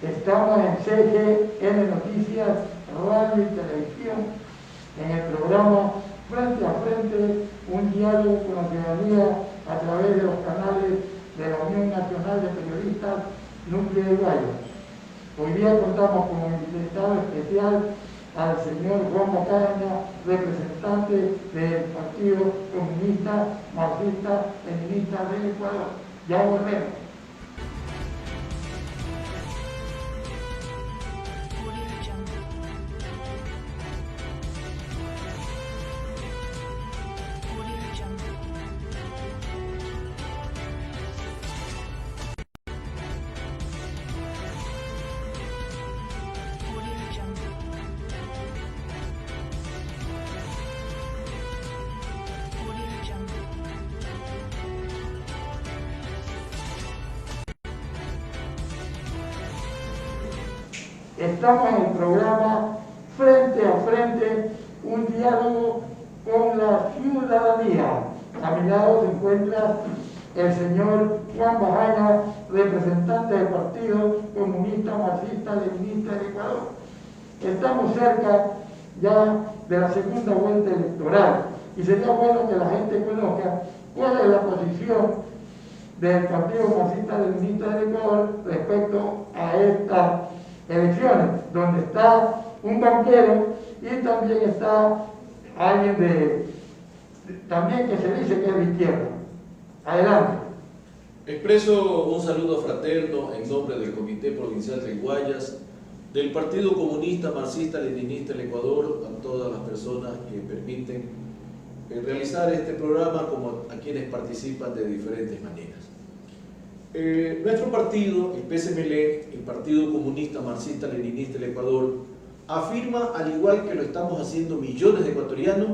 Estamos en CGN Noticias, Radio y Televisión, en el programa Frente a Frente, un diálogo con la ciudadanía a través de los canales de la Unión Nacional de Periodistas Núcleo de Guayas. Hoy día contamos como invitado especial al señor Juan Macaña, representante del Partido Comunista Marxista-Leninista del Ecuador. Ya volvemos. Estamos en el programa Frente a Frente, un diálogo con la ciudadanía. A mi lado se encuentra el señor Juan Macaña, representante del Partido Comunista Marxista-Leninista del Ecuador. Estamos cerca ya de la segunda vuelta electoral y sería bueno que la gente conozca cuál es la posición del Partido Marxista-Leninista del Ecuador respecto a esta elecciones, donde está un banquero y también está alguien también que se dice que es de izquierda. Adelante. Expreso un saludo fraterno en nombre del Comité Provincial de Guayas, del Partido Comunista Marxista-Leninista del Ecuador, a todas las personas que permiten realizar este programa, como a quienes participan de diferentes maneras. Nuestro partido, el PSML, el Partido Comunista Marxista-Leninista del Ecuador, afirma, al igual que lo estamos haciendo millones de ecuatorianos,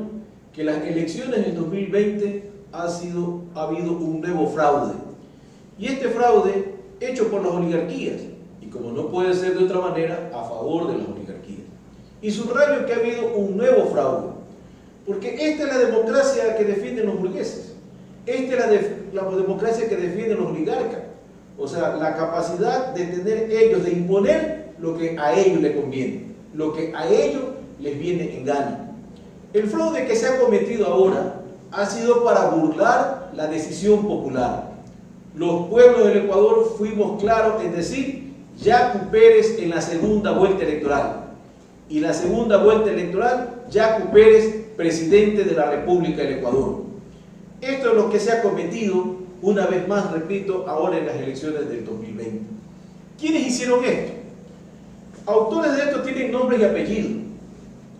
que las elecciones del 2020 ha habido un nuevo fraude. Y este fraude hecho por las oligarquías, y como no puede ser de otra manera, a favor de las oligarquías. Y subrayo que ha habido un nuevo fraude, porque esta es la democracia que defienden los burgueses, esta es la democracia que defienden los oligarcas. O sea, la capacidad de tener ellos, de imponer lo que a ellos les conviene, lo que a ellos les viene en gana. El fraude que se ha cometido ahora ha sido para burlar la decisión popular. Los pueblos del Ecuador fuimos claros en decir Yacu Pérez en la segunda vuelta electoral. Y la segunda vuelta electoral, Yacu Pérez, presidente de la República del Ecuador. Esto es lo que se ha cometido, una vez más, repito, ahora en las elecciones del 2020. ¿Quiénes hicieron esto? Autores de esto tienen nombres y apellidos: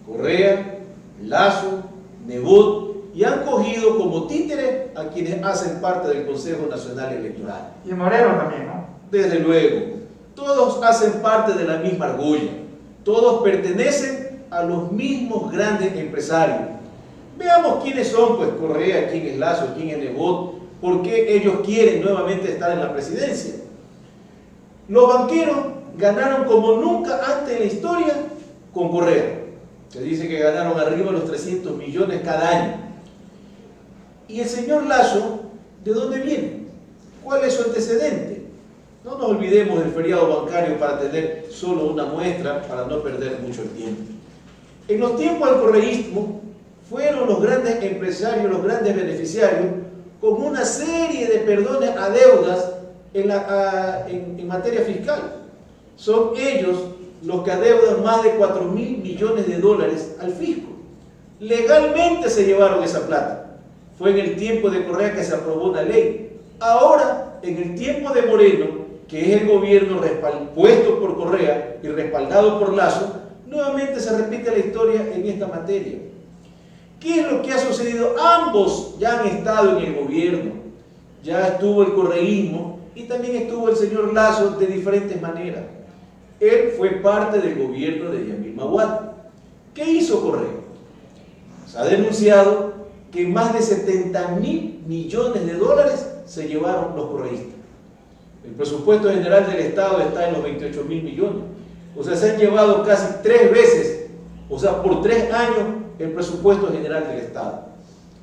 Correa, Lazo, Nebot, y han cogido como títeres a quienes hacen parte del Consejo Nacional Electoral. Y Moreno también, ¿no? Desde luego, todos hacen parte de la misma argolla, todos pertenecen a los mismos grandes empresarios. Veamos quiénes son, pues, Correa, quién es Lazo, quién es Nebot, por qué ellos quieren nuevamente estar en la presidencia. Los banqueros ganaron como nunca antes en la historia con Correa. Se dice que ganaron arriba de los 300 millones cada año. Y el señor Lazo, ¿de dónde viene? ¿Cuál es su antecedente? No nos olvidemos del feriado bancario para tener solo una muestra, para no perder mucho el tiempo. En los tiempos del correísmo, fueron los grandes empresarios, los grandes beneficiarios, con una serie de perdones a deudas en materia fiscal. Son ellos los que adeudan más de 4.000 millones de dólares al fisco. Legalmente se llevaron esa plata. Fue en el tiempo de Correa que se aprobó una ley. Ahora, en el tiempo de Moreno, que es el gobierno puesto por Correa y respaldado por Lazo, nuevamente se repite la historia en esta materia. ¿Qué es lo que ha sucedido? Ambos ya han estado en el gobierno. Ya estuvo el correísmo y también estuvo el señor Lazo de diferentes maneras. Él fue parte del gobierno de Yamil Maguad. ¿Qué hizo Correa? Se ha denunciado que más de 70.000 millones de dólares se llevaron los correístas. El presupuesto general del Estado está en los 28.000 millones. O sea, se han llevado casi 3 veces, o sea, por 3 años, el presupuesto general del Estado.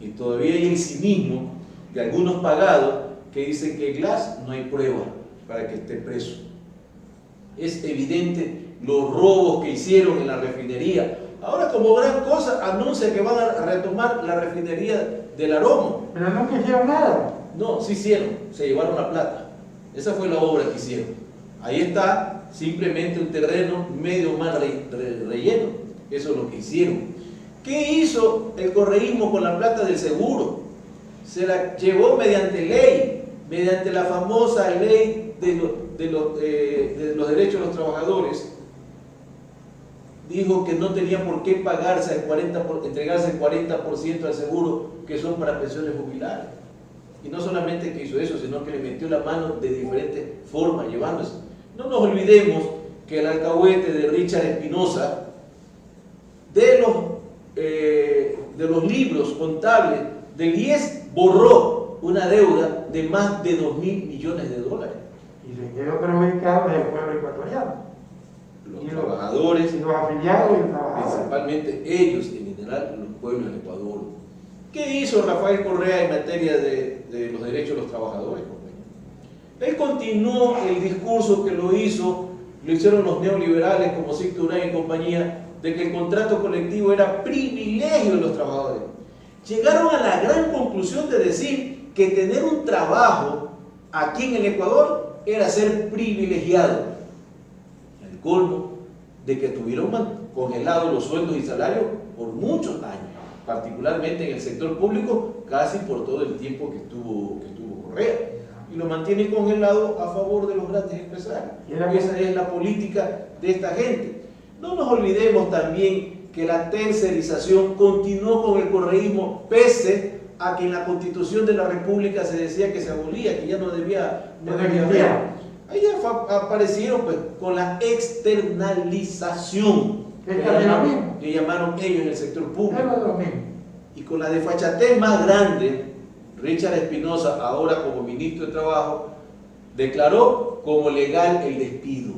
Y todavía hay el cinismo de algunos pagados que dicen que Glass no hay prueba para que esté preso. Es evidente los robos que hicieron en la refinería. Ahora, como gran cosa, anuncia que van a retomar la refinería del Aromo. Pero nunca hicieron nada. No, sí hicieron, se llevaron la plata. Esa fue la obra que hicieron. Ahí está simplemente un terreno medio mal relleno. Eso es lo que hicieron. ¿Qué hizo el correísmo con la plata del seguro? Se la llevó mediante ley, mediante la famosa ley de los derechos de los trabajadores. Dijo que no tenía por qué pagarse entregarse el 40% al seguro, que son para pensiones jubilares. Y no solamente que hizo eso, sino que le metió la mano de diferentes formas, llevándose. No nos olvidemos que el alcahuete de Richard Espinosa, de los libros contables del IES, borró una deuda de más de 2.000 millones de dólares. Y se quedó perjudicado el pueblo ecuatoriano. Los trabajadores, y los afiliados y los trabajadores. principalmente ellos, en general, los pueblos del Ecuador. ¿Qué hizo Rafael Correa en materia de los derechos de los trabajadores, compañero? Él continuó el discurso que lo hicieron los neoliberales como Sixto Urán y compañía, de que el contrato colectivo era privilegio de los trabajadores. Llegaron a la gran conclusión de decir que tener un trabajo aquí en el Ecuador era ser privilegiado. El colmo de que tuvieron congelados los sueldos y salarios por muchos años, particularmente en el sector público, casi por todo el tiempo que estuvo Correa, y lo mantiene congelado a favor de los grandes empresarios. Esa es la política de esta gente. No nos olvidemos también que la tercerización continuó con el correísmo, pese a que en la Constitución de la República se decía que se abolía, que ya no debía haber. Ahí ya aparecieron pues con la externalización que llamaron ellos en el sector público. Y con la desfachatez más grande, Richard Espinosa, ahora como ministro de Trabajo, declaró como legal el despido.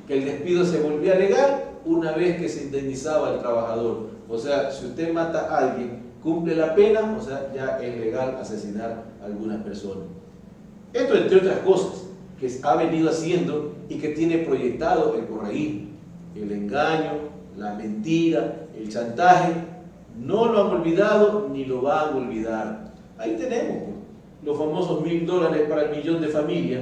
Que el despido se volvía legal una vez que se indemnizaba al trabajador. O sea, si usted mata a alguien, cumple la pena, o sea, ya es legal asesinar a alguna persona. Esto, entre otras cosas, que ha venido haciendo y que tiene proyectado el correísmo. El engaño, la mentira, el chantaje, no lo han olvidado ni lo van a olvidar. Ahí tenemos los famosos $1.000 para el millón de familias.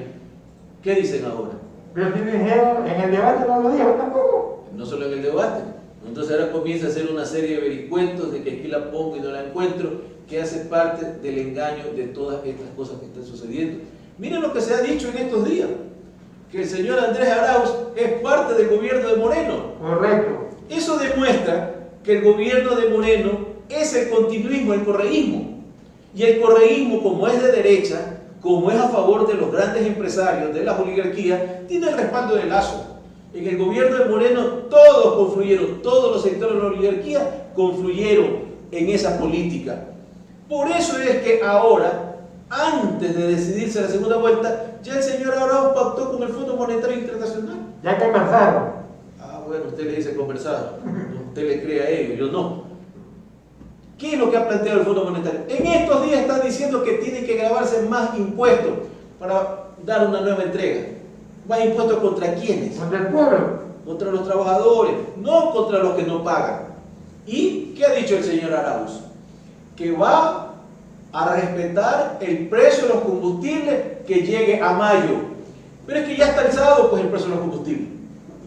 ¿Qué dicen ahora? Pero si dijeron, en el debate no lo dijo tampoco. No solo en el debate. Entonces ahora comienza a hacer una serie de vericuentos de que aquí la pongo y no la encuentro, que hace parte del engaño de todas estas cosas que están sucediendo. Miren lo que se ha dicho en estos días, que el señor Andrés Arauz es parte del gobierno de Moreno. Correcto. Eso demuestra que el gobierno de Moreno es el continuismo, el correísmo. Y el correísmo, como es de derecha, como es a favor de los grandes empresarios, de las oligarquías, tiene el respaldo de Lazo. En el gobierno de Moreno todos confluyeron, todos los sectores de la oligarquía confluyeron en esa política. Por eso es que ahora, antes de decidirse a la segunda vuelta, ya el señor Arauz pactó con el Fondo Monetario Internacional. Ya conversaron. Ah, bueno, usted le dice conversar, usted le cree a ellos, yo no. ¿Qué es lo que ha planteado el Fondo Monetario? En estos días están diciendo que tiene que grabarse más impuestos para dar una nueva entrega. ¿Más impuestos contra quiénes? Contra el pueblo. Contra los trabajadores, no contra los que no pagan. ¿Y qué ha dicho el señor Arauz? Que va a respetar el precio de los combustibles que llegue a mayo. Pero es que ya está alzado pues el precio de los combustibles.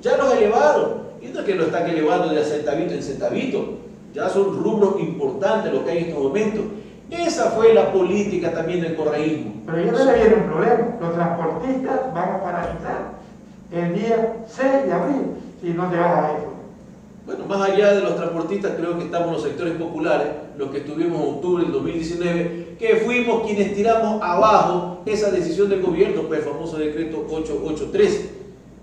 Ya los elevaron. Y no es que lo están elevando de centavito en centavito. Ya son rubros importantes lo que hay en estos momentos. Esa fue la política también del correísmo. Pero ya no le viene un problema. Los transportistas van a paralizar el día 6 de abril si no te vas a eso. Bueno, más allá de los transportistas, creo que estamos los sectores populares, los que estuvimos en octubre del 2019, que fuimos quienes tiramos abajo esa decisión del gobierno, pues el famoso decreto 883.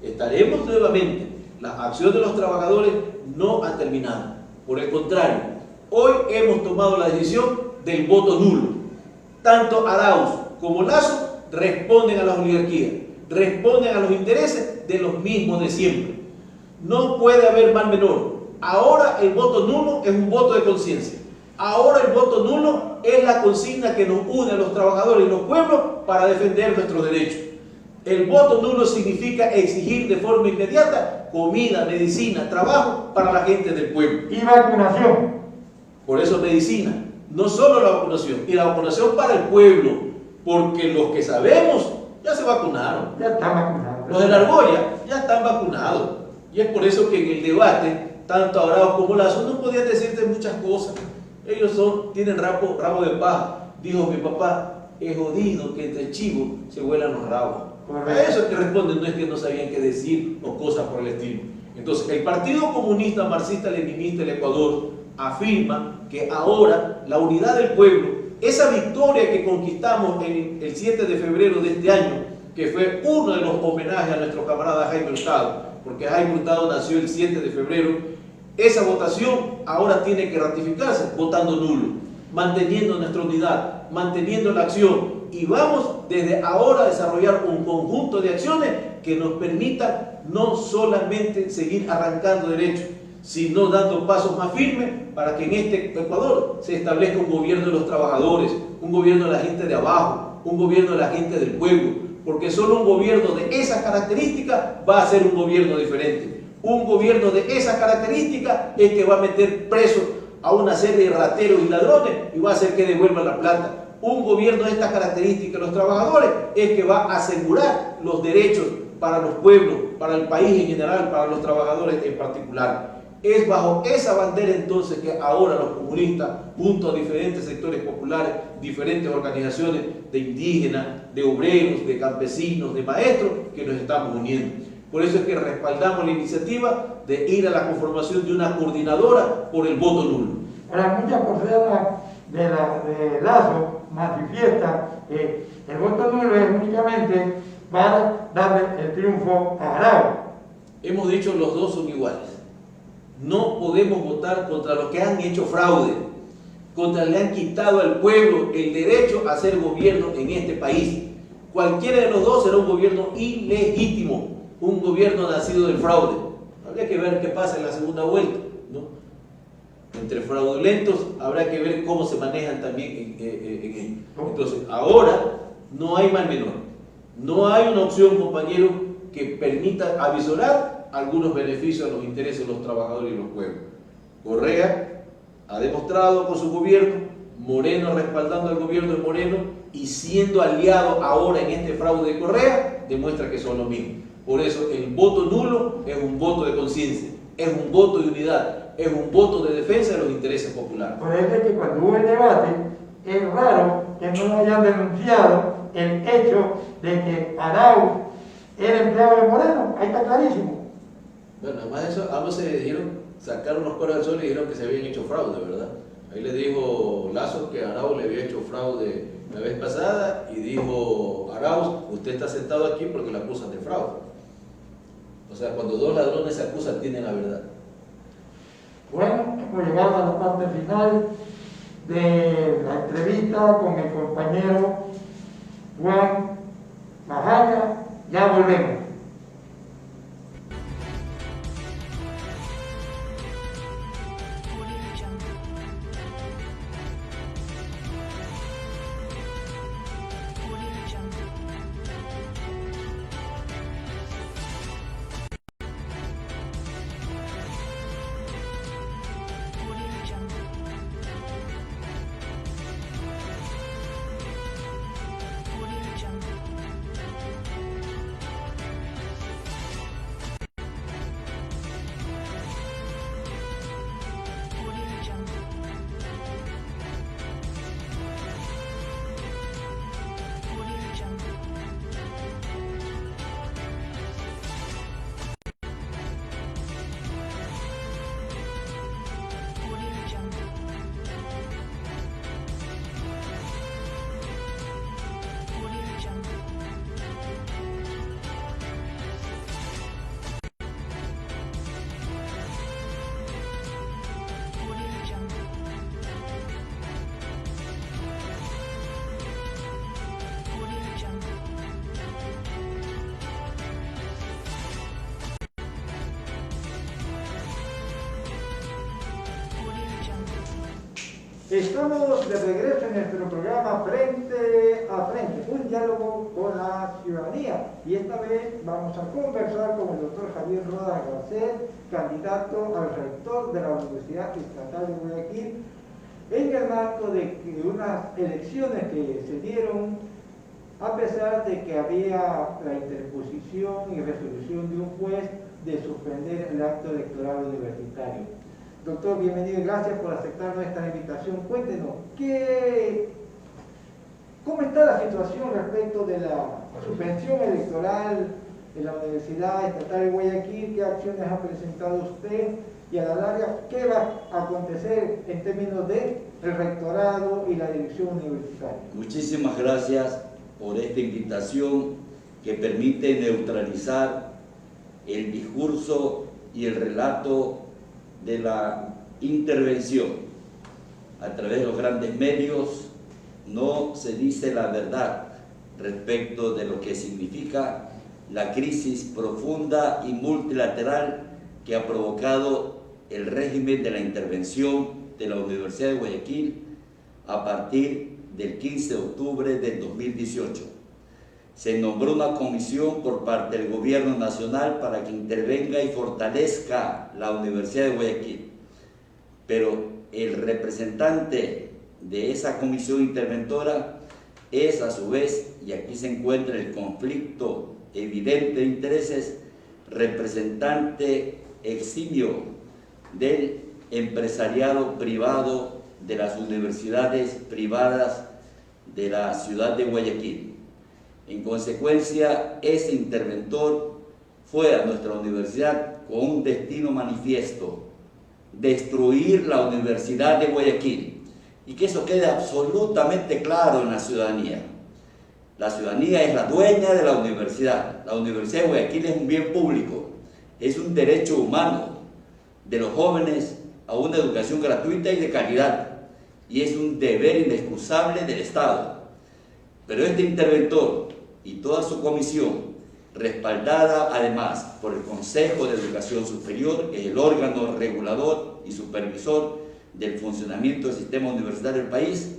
Estaremos nuevamente. La acción de los trabajadores no ha terminado. Por el contrario, hoy hemos tomado la decisión del voto nulo. Tanto Arauz como Lazo responden a las oligarquías, responden a los intereses de los mismos de siempre. No puede haber mal menor. Ahora el voto nulo es un voto de conciencia. Ahora el voto nulo es la consigna que nos une a los trabajadores y los pueblos para defender nuestros derechos. El voto nulo significa exigir de forma inmediata comida, medicina, trabajo para la gente del pueblo. Y vacunación. Por eso medicina, no solo la vacunación, y la vacunación para el pueblo, porque los que sabemos ya se vacunaron. Ya están vacunados. Los de la argolla ya están vacunados. Y es por eso que en el debate, tanto Arauz como Lazo no podían decirte muchas cosas. Ellos tienen rabo de paja. Dijo mi papá, es jodido que entre chivos se vuelan los rabos. A eso es que responden, no es que no sabían qué decir o cosas por el estilo. Entonces, el Partido Comunista Marxista-Leninista del Ecuador afirma que ahora la unidad del pueblo, esa victoria que conquistamos en el 7 de febrero de este año, que fue uno de los homenajes a nuestro camarada Jaime Hurtado, porque Jaime Hurtado nació el 7 de febrero, esa votación ahora tiene que ratificarse votando nulo, manteniendo nuestra unidad, manteniendo la acción, y vamos desde ahora a desarrollar un conjunto de acciones que nos permitan no solamente seguir arrancando derechos, sino dando pasos más firmes para que en este Ecuador se establezca un gobierno de los trabajadores, un gobierno de la gente de abajo, un gobierno de la gente del pueblo, porque solo un gobierno de esas características va a ser un gobierno diferente. Un gobierno de esas características es que va a meter preso a una serie de rateros y ladrones y va a hacer que devuelvan la plata. Un gobierno de estas características, los trabajadores, es que va a asegurar los derechos para los pueblos, para el país en general, para los trabajadores en particular. Es bajo esa bandera entonces que ahora los comunistas, junto a diferentes sectores populares, diferentes organizaciones de indígenas, de obreros, de campesinos, de maestros, que nos estamos uniendo. Por eso es que respaldamos la iniciativa de ir a la conformación de una coordinadora por el voto nulo. Ahora, muchas personas de Lazo manifiestan que el voto nulo es únicamente para darle el triunfo a Arauz. Hemos dicho los dos son iguales. No podemos votar contra los que han hecho fraude, contra los que le han quitado al pueblo el derecho a ser gobierno en este país. Cualquiera de los dos será un gobierno ilegítimo, un gobierno nacido del fraude. Habría que ver qué pasa en la segunda vuelta, ¿no? Entre fraudulentos habrá que ver cómo se manejan también en entonces, ahora no hay mal menor. No hay una opción, compañero, que permita avisorar algunos beneficios a los intereses de los trabajadores y los pueblos. Correa ha demostrado con su gobierno, Moreno respaldando al gobierno de Moreno y siendo aliado ahora en este fraude de Correa, demuestra que son lo mismo. Por eso el voto nulo es un voto de conciencia, es un voto de unidad, es un voto de defensa de los intereses populares. Por eso es que cuando hubo el debate, es raro que no hayan denunciado el hecho de que Arauz era empleado de Moreno. Ahí está clarísimo. Bueno, además de eso, ambos se dijeron, sacaron los cueros del sol y dijeron que se habían hecho fraude, ¿verdad? Ahí le dijo Lazo que Arauz le había hecho fraude la vez pasada y dijo Arauz, usted está sentado aquí porque lo acusan de fraude. O sea, cuando dos ladrones se acusan, tienen la verdad. Bueno, hemos llegado a la parte final de la entrevista con el compañero Juan Majaña. Ya volvemos. Estamos de regreso en nuestro programa Frente a Frente, un diálogo con la la ciudadanía. Y esta vez vamos a conversar con el doctor Javier Rodas Garcés, candidato al rector de la Universidad Estatal de Guayaquil, en el marco de unas elecciones que se dieron, a pesar de que había la interposición y resolución de un juez de suspender el acto electoral universitario. Doctor, bienvenido y gracias por aceptar nuestra invitación. Cuéntenos, ¿cómo está la situación respecto de la suspensión electoral en la Universidad Estatal de Guayaquil? ¿Qué acciones ha presentado usted? Y a la larga, ¿qué va a acontecer en términos del rectorado y la dirección universitaria? Muchísimas gracias por esta invitación que permite neutralizar el discurso y el relato de la intervención. A través de los grandes medios no se dice la verdad respecto de lo que significa la crisis profunda y multilateral que ha provocado el régimen de la intervención de la Universidad de Guayaquil a partir del 15 de octubre del 2018. Se nombró una comisión por parte del Gobierno Nacional para que intervenga y fortalezca la Universidad de Guayaquil, pero el representante de esa comisión interventora es a su vez, y aquí se encuentra el conflicto evidente de intereses, representante eximio del empresariado privado de las universidades privadas de la ciudad de Guayaquil. En consecuencia, ese interventor fue a nuestra universidad con un destino manifiesto: destruir la Universidad de Guayaquil. Y que eso quede absolutamente claro en la ciudadanía. La ciudadanía es la dueña de la universidad. La Universidad de Guayaquil es un bien público, es un derecho humano de los jóvenes a una educación gratuita y de calidad, y es un deber inexcusable del Estado. Pero este interventor y toda su comisión, respaldada además por el Consejo de Educación Superior, que es el órgano regulador y supervisor del funcionamiento del sistema universitario del país,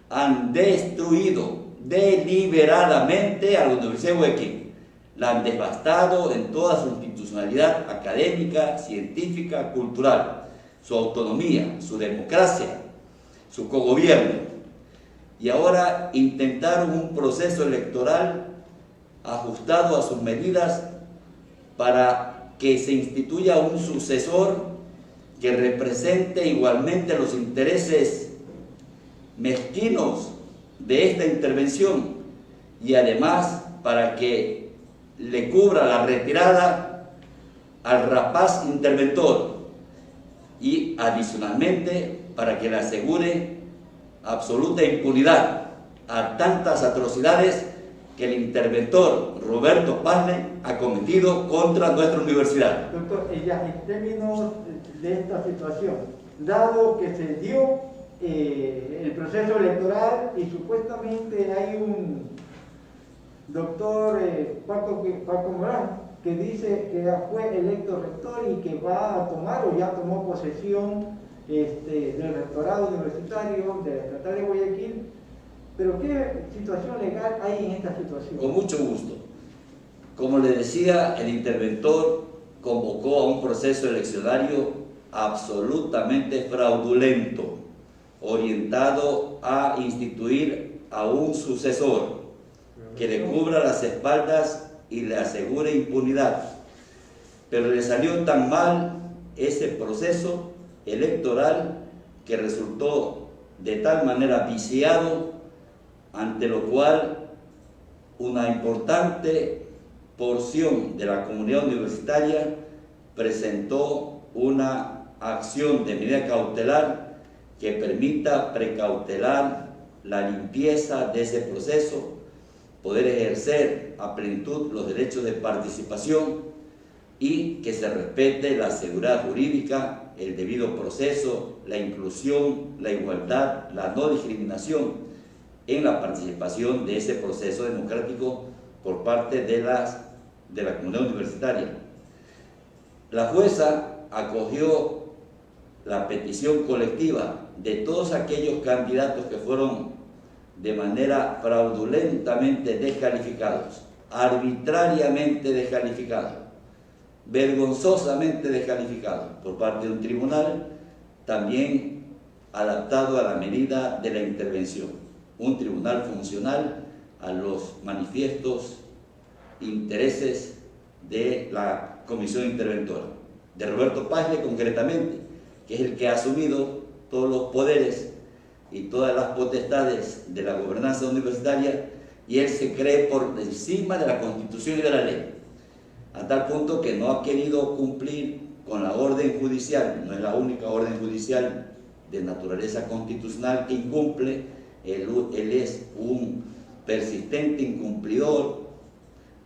han destruido deliberadamente a la Universidad de Guayaquil. La han devastado en toda su institucionalidad académica, científica, cultural, su autonomía, su democracia, su cogobierno. Y ahora intentaron un proceso electoral ajustado a sus medidas para que se instituya un sucesor que represente igualmente los intereses mezquinos de esta intervención, y además para que le cubra la retirada al rapaz interventor, y adicionalmente para que le asegure absoluta impunidad a tantas atrocidades que el interventor Roberto Pazle ha cometido contra nuestra universidad. Doctor, ya en términos de esta situación, dado que se dio el proceso electoral y supuestamente hay un doctor Paco Morán que dice que ya fue electo rector y que va a tomar o ya tomó posesión del rectorado universitario de la Estatal de Guayaquil, pero ¿qué situación legal hay en esta situación? Con mucho gusto. Como le decía, el interventor convocó a un proceso eleccionario absolutamente fraudulento, orientado a instituir a un sucesor que le cubra las espaldas y le asegure impunidad. Pero le salió tan mal ese proceso electoral que resultó de tal manera viciado, ante lo cual una importante porción de la comunidad universitaria presentó una acción de medida cautelar que permita precautelar la limpieza de ese proceso, poder ejercer a plenitud los derechos de participación y que se respete la seguridad jurídica, el debido proceso, la inclusión, la igualdad, la no discriminación en la participación de ese proceso democrático por parte de la comunidad universitaria. La jueza acogió la petición colectiva de todos aquellos candidatos que fueron de manera fraudulentamente descalificados, arbitrariamente descalificados, vergonzosamente descalificados por parte de un tribunal también adaptado a la medida de la intervención, un tribunal funcional a los manifiestos intereses de la comisión interventora, de Roberto Paglia concretamente, que es el que ha asumido todos los poderes y todas las potestades de la gobernanza universitaria, y él se cree por encima de la Constitución y de la ley, a tal punto que no ha querido cumplir con la orden judicial. No es la única orden judicial de naturaleza constitucional que incumple. Él es un persistente incumplidor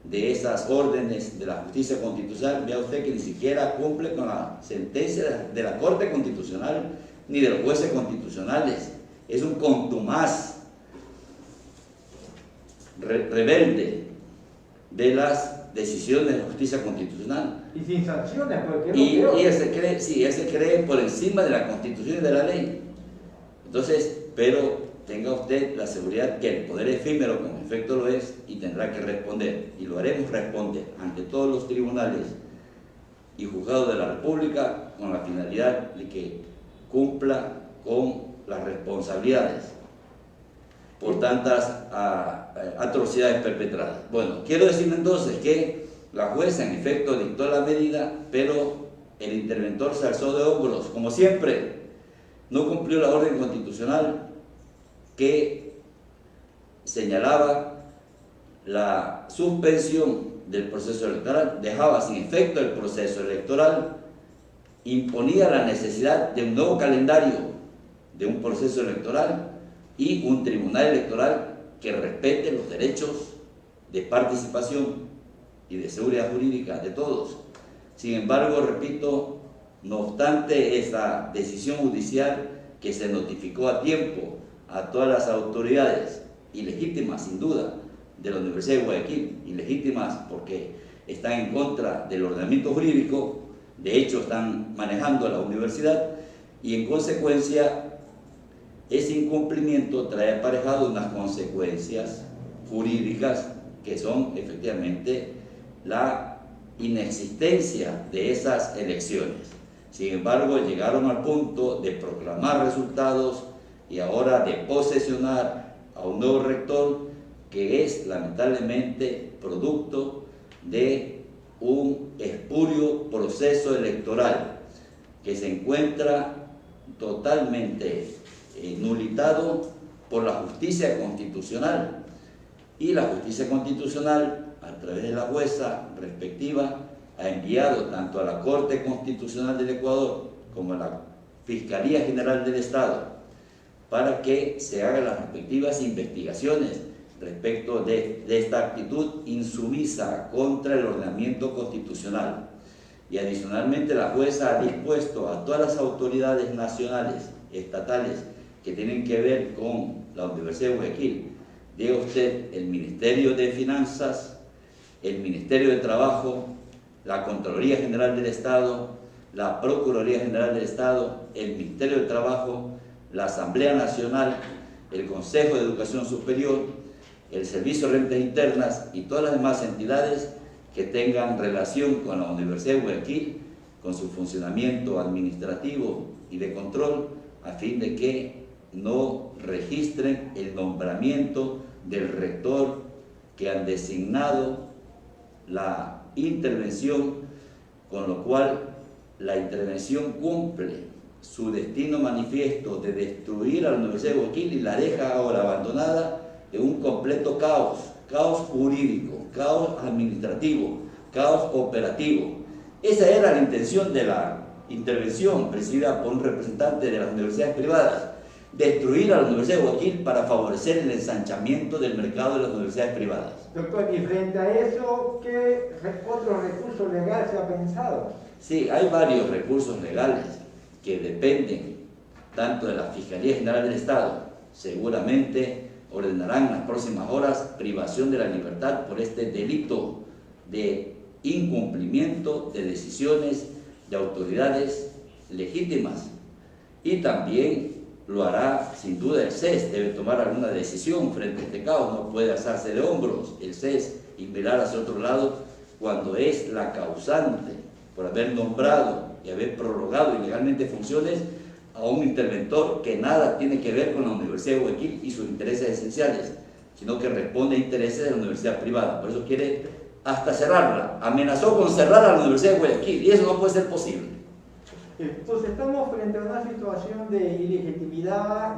de esas órdenes de la justicia constitucional. Vea usted que ni siquiera cumple con la sentencia de la Corte Constitucional ni de los jueces constitucionales. Es un contumaz rebelde de las decisiones de la justicia constitucional. Y sin sanciones, porque Y él se cree por encima de la Constitución y de la ley. Entonces, pero tenga usted la seguridad que el poder efímero con efecto lo es y tendrá que responder, y lo haremos responder ante todos los tribunales y juzgados de la República con la finalidad de que cumpla con las responsabilidades por tantas atrocidades perpetradas. Bueno, quiero decir entonces que la jueza en efecto dictó la medida, pero el interventor se alzó de hombros, como siempre, no cumplió la orden constitucional que señalaba la suspensión del proceso electoral, dejaba sin efecto el proceso electoral, imponía la necesidad de un nuevo calendario, de un proceso electoral y un tribunal electoral que respete los derechos de participación y de seguridad jurídica de todos. Sin embargo, repito, no obstante esa decisión judicial que se notificó a tiempo a todas las autoridades, ilegítimas sin duda, de la Universidad de Guayaquil, ilegítimas porque están en contra del ordenamiento jurídico, de hecho están manejando la universidad, y en consecuencia ese incumplimiento trae aparejado unas consecuencias jurídicas que son efectivamente la inexistencia de esas elecciones. Sin embargo, llegaron al punto de proclamar resultados y ahora de posesionar a un nuevo rector que es lamentablemente producto de un espurio proceso electoral que se encuentra totalmente nulitado por la justicia constitucional, y la justicia constitucional a través de la jueza respectiva ha enviado tanto a la Corte Constitucional del Ecuador como a la Fiscalía General del Estado para que se hagan las respectivas investigaciones respecto de esta actitud insumisa contra el ordenamiento constitucional. Y adicionalmente la jueza ha dispuesto a todas las autoridades nacionales, estatales, que tienen que ver con la Universidad de Guayaquil, diga usted el Ministerio de Finanzas, el Ministerio de Trabajo, la Contraloría General del Estado, la Procuraduría General del Estado, el Ministerio de Trabajo, la Asamblea Nacional, el Consejo de Educación Superior, el Servicio de Rentas Internas y todas las demás entidades que tengan relación con la Universidad de Guayaquil, con su funcionamiento administrativo y de control, a fin de que no registren el nombramiento del rector que han designado la intervención, con lo cual la intervención cumple su destino manifiesto de destruir a la Universidad de Guayaquil y la deja ahora abandonada en un completo caos, caos jurídico, caos administrativo, caos operativo. Esa era la intención de la intervención presidida por un representante de las universidades privadas, destruir a la Universidad de Guayaquil para favorecer el ensanchamiento del mercado de las universidades privadas. Doctor, y frente a eso, ¿qué otro recurso legal se ha pensado? Sí, hay varios recursos legales que dependen tanto de la Fiscalía General del Estado. Seguramente ordenarán en las próximas horas privación de la libertad por este delito de incumplimiento de decisiones de autoridades legítimas, y también lo hará sin duda el CES, debe tomar alguna decisión frente a este caos, no puede alzarse de hombros el CES y mirar hacia otro lado cuando es la causante por haber nombrado y haber prorrogado ilegalmente funciones a un interventor que nada tiene que ver con la Universidad de Guayaquil y sus intereses esenciales, sino que responde a intereses de la universidad privada. Por eso quiere hasta cerrarla, amenazó con cerrar a la Universidad de Guayaquil y eso no puede ser posible. Entonces estamos frente a una situación de ilegitimidad,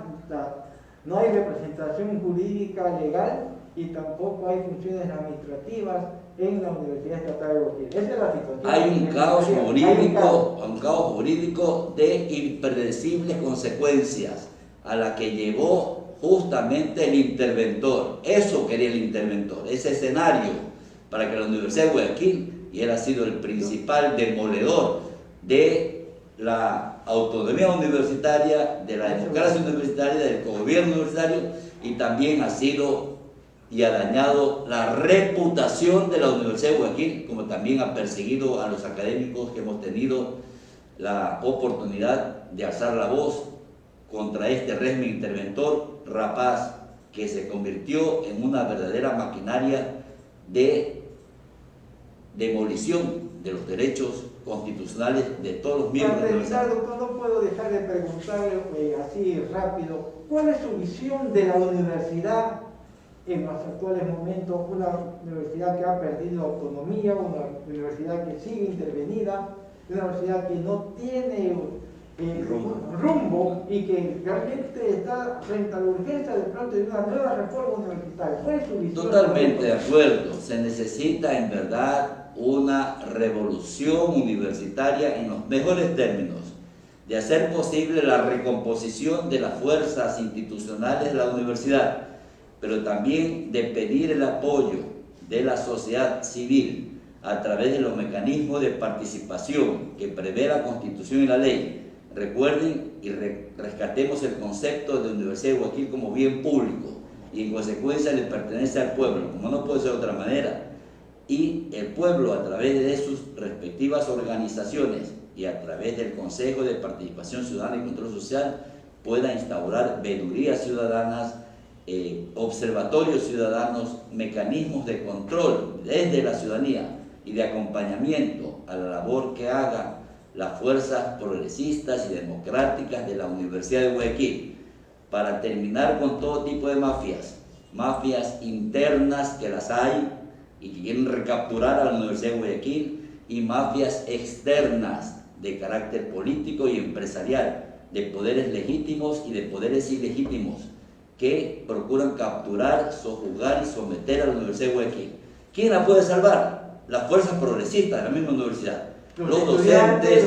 no hay representación jurídica legal y tampoco hay funciones administrativas en la Universidad Estatal de Guayaquil. Esa es la situación. Hay un caos jurídico de impredecibles consecuencias a la que llevó justamente el interventor. Eso quería el interventor, ese escenario para que la Universidad de Guayaquil, y él ha sido el principal demoledor de la autonomía universitaria, de la democracia universitaria, del gobierno universitario, y también ha sido y ha dañado la reputación de la Universidad de Guayaquil, como también ha perseguido a los académicos que hemos tenido la oportunidad de alzar la voz contra este régimen interventor rapaz que se convirtió en una verdadera maquinaria de demolición de los derechos constitucionales de todos los miembros de la universidad. Doctor, no puedo dejar de preguntarle así rápido, ¿cuál es su visión de la universidad en los actuales momentos? Una universidad que ha perdido autonomía, una universidad que sigue intervenida, una universidad que no tiene rumbo y que realmente está frente a la urgencia de pronto de una nueva reforma universitaria. ¿Cuál es su visión? Totalmente de acuerdo, se necesita en verdad una revolución universitaria en los mejores términos, de hacer posible la recomposición de las fuerzas institucionales de la universidad, pero también de pedir el apoyo de la sociedad civil a través de los mecanismos de participación que prevé la Constitución y la ley. Recuerden y rescatemos el concepto de Universidad de Guayaquil como bien público y en consecuencia le pertenece al pueblo, como no puede ser de otra manera. Y el pueblo, a través de sus respectivas organizaciones y a través del Consejo de Participación Ciudadana y Control Social, pueda instaurar veedurías ciudadanas, observatorios ciudadanos, mecanismos de control desde la ciudadanía y de acompañamiento a la labor que hagan las fuerzas progresistas y democráticas de la Universidad de Guayaquil, para terminar con todo tipo de mafias internas que las hay y que quieren recapturar a la Universidad de Guayaquil, y mafias externas de carácter político y empresarial, de poderes legítimos y de poderes ilegítimos, que procuran capturar, sojuzgar y someter a la Universidad de Guayaquil. ¿Quién la puede salvar? Las fuerzas progresistas de la misma universidad. Los docentes,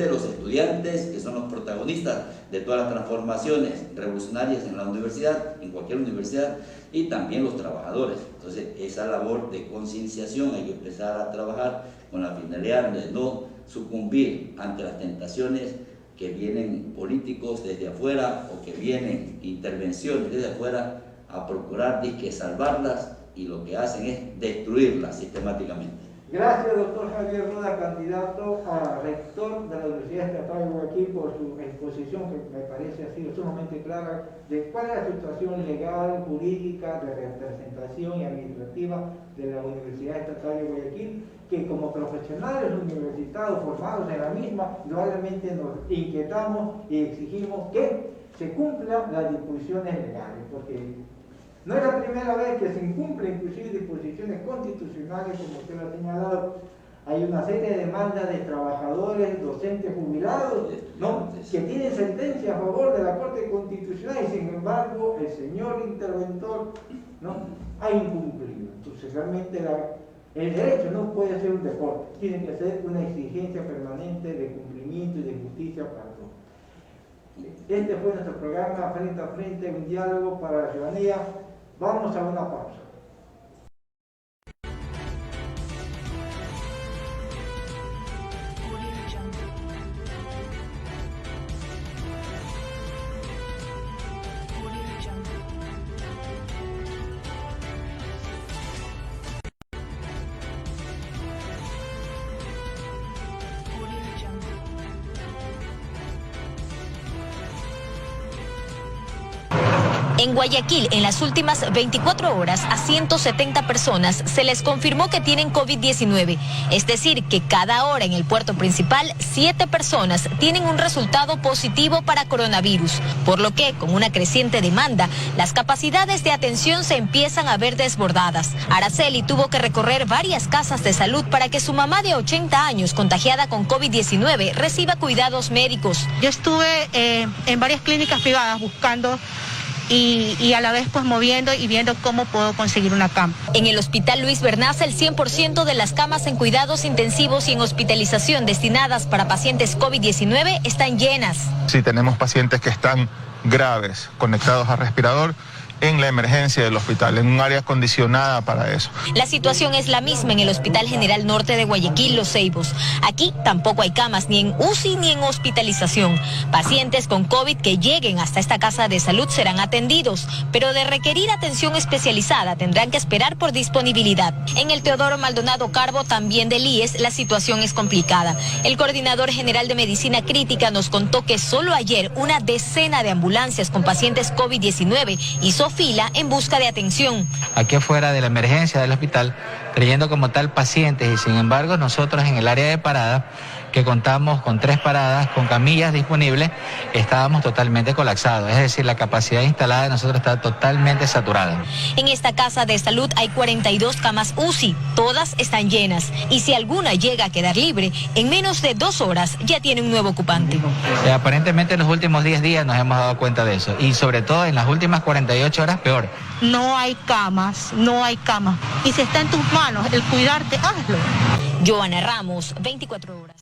los estudiantes, que son los protagonistas de todas las transformaciones revolucionarias en la universidad, en cualquier universidad, y también los trabajadores. Entonces, esa labor de concienciación hay que empezar a trabajar con la finalidad de no sucumbir ante las tentaciones que vienen políticos desde afuera o que vienen intervenciones desde afuera a procurar salvarlas, y lo que hacen es destruirlas sistemáticamente. Gracias, doctor Javier Roda, candidato a rector de la Universidad Estatal de Guayaquil, por su exposición, que me parece ha sido sumamente clara, de cuál es la situación legal, jurídica, de representación y administrativa de la Universidad Estatal de Guayaquil, que como profesionales universitarios formados en la misma, probablemente nos inquietamos y exigimos que se cumplan las disposiciones legales, porque no es la primera vez que se incumplen inclusive disposiciones constitucionales, como usted lo ha señalado. Hay una serie de demandas de trabajadores, docentes jubilados, ¿no?, que tienen sentencia a favor de la Corte Constitucional y sin embargo el señor interventor, ¿no?, ha incumplido. Entonces realmente el derecho no puede ser un deporte, tiene que ser una exigencia permanente de cumplimiento y de justicia para todos. Este fue nuestro programa Frente a Frente, un diálogo para la ciudadanía. Vamos a una pausa. En Guayaquil, en las últimas 24 horas, a 170 personas se les confirmó que tienen COVID-19. Es decir, que cada hora en el puerto principal, 7 personas tienen un resultado positivo para coronavirus. Por lo que, con una creciente demanda, las capacidades de atención se empiezan a ver desbordadas. Araceli tuvo que recorrer varias casas de salud para que su mamá de 80 años, contagiada con COVID-19, reciba cuidados médicos. Yo estuve en varias clínicas privadas buscando y a la vez pues moviendo y viendo cómo puedo conseguir una cama. En el Hospital Luis Bernaza, el 100% de las camas en cuidados intensivos y en hospitalización destinadas para pacientes COVID-19 están llenas. Sí, tenemos pacientes que están graves, conectados a respirador, en la emergencia del hospital, en un área acondicionada para eso. La situación es la misma en el Hospital General Norte de Guayaquil, Los Ceibos. Aquí tampoco hay camas ni en UCI ni en hospitalización. Pacientes con COVID que lleguen hasta esta casa de salud serán atendidos, pero de requerir atención especializada tendrán que esperar por disponibilidad. En el Teodoro Maldonado Carbo, también del IES, la situación es complicada. El coordinador general de Medicina Crítica nos contó que solo ayer una decena de ambulancias con pacientes COVID-19 hizo fila en busca de atención. Aquí afuera de la emergencia del hospital, creyendo como tal pacientes, y sin embargo nosotros en el área de parada, que contamos con 3 paradas, con camillas disponibles, estábamos totalmente colapsados, es decir, la capacidad instalada de nosotros está totalmente saturada. En esta casa de salud hay 42 camas UCI, todas están llenas, y si alguna llega a quedar libre, en menos de 2 horas ya tiene un nuevo ocupante. Aparentemente en los últimos 10 días nos hemos dado cuenta de eso, y sobre todo en las últimas 48 horas peor. No hay camas, y si está en tus manos el cuidarte, hazlo. Joana Ramos, 24 horas.